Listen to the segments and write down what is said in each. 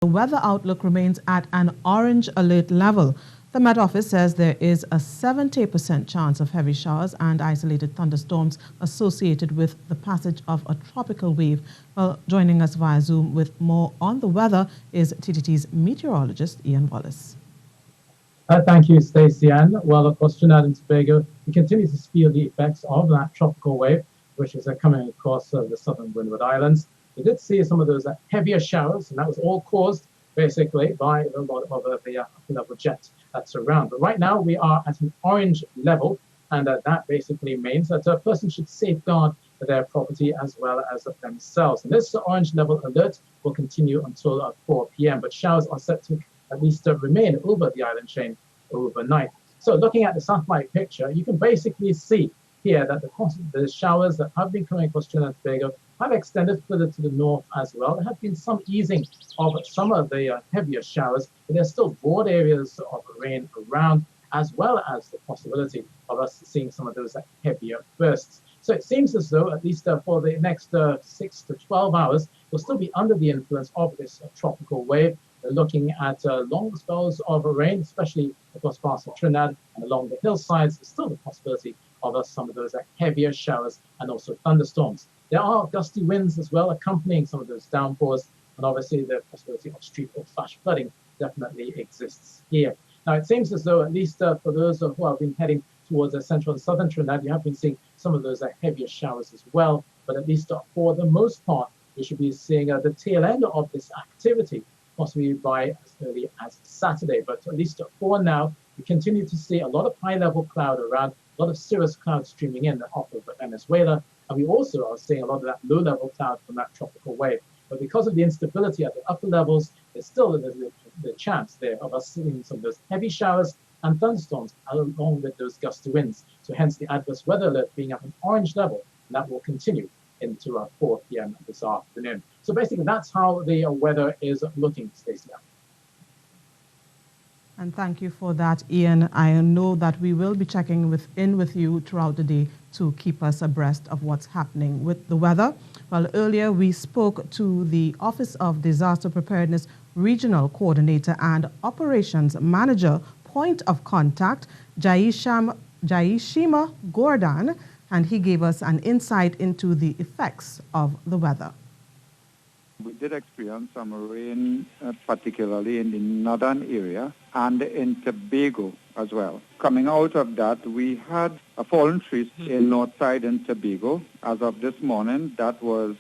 The weather outlook remains at an orange alert level. The Met Office says there is a 70% chance of heavy showers and isolated thunderstorms associated with the passage of a tropical wave. Well, joining us via Zoom with more on the weather is TTT's meteorologist, Ian Wallace. Thank you, Stacey Ann. Well, across Trinidad and Tobago, we continue to feel the effects of that tropical wave, which is coming across the southern Windward Islands. We did see some of those heavier showers, and that was all caused basically by a lot of the upper level jet that's around. But right now we are at an orange level, and that basically means that a person should safeguard their property as well as themselves. And this orange level alert will continue until 4 p.m. But showers are set to at least remain over the island chain overnight. So looking at the satellite picture, you can basically see here that the showers that have been coming across Trinidad and Tobago have extended further to the north as well. There have been some easing of some of the heavier showers, but there's still broad areas of rain around, as well as the possibility of us seeing some of those heavier bursts. So it seems as though, at least for the next 6 to 12 hours, we'll still be under the influence of this tropical wave. We're looking at long spells of rain, especially across parts of Trinidad and along the hillsides. There's still the possibility of some of those heavier showers and also thunderstorms. There are gusty winds as well accompanying some of those downpours, and obviously the possibility of street or flash flooding definitely exists here. Now, it seems as though, at least for those who have been heading towards central and southern Trinidad, you have been seeing some of those heavier showers as well. But at least for the most part, we should be seeing the tail end of this activity, possibly by as early as Saturday. But at least for now, we continue to see a lot of high-level cloud around, a lot of cirrus cloud streaming in off of Venezuela. And we also are seeing a lot of that low-level cloud from that tropical wave. But because of the instability at the upper levels, there's still the chance there of us seeing some of those heavy showers and thunderstorms along with those gusty winds. So hence the adverse weather alert being at an orange level, and that will continue into 4 p.m. this afternoon. So basically, that's how the weather is looking, Stacey. And thank you for that, Ian. I know that we will be checking in with you throughout the day to keep us abreast of what's happening with the weather. Well, earlier we spoke to the Office of Disaster Preparedness Regional Coordinator and Operations Manager Point of Contact, Jaishima Gordon, and he gave us an insight into the effects of the weather. We did experience some rain, particularly in the northern area and in Tobago as well. Coming out of that, we had a fallen tree in north side in Tobago. As of this morning, that was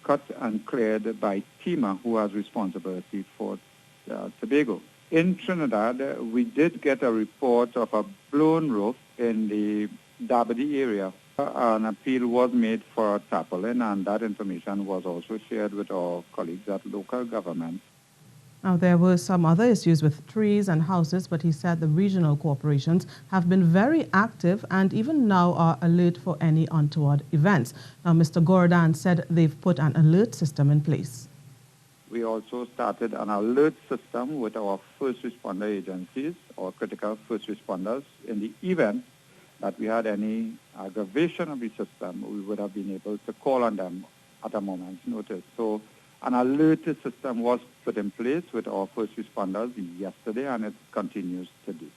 cut and cleared by TEMA, who has responsibility for Tobago. In Trinidad, we did get a report of a blown roof in the Dabadi area. An appeal was made for a tarpaulin, and that information was also shared with our colleagues at local government. Now, there were some other issues with trees and houses, but he said the regional corporations have been very active and even now are alert for any untoward events. Now, Mr. Gordon said they've put an alert system in place. We also started an alert system with our first responder agencies, or critical first responders, in the event that we had any aggravation of the system, we would have been able to call on them at a moment's notice. So an alert system was put in place with our first responders yesterday, and it continues today.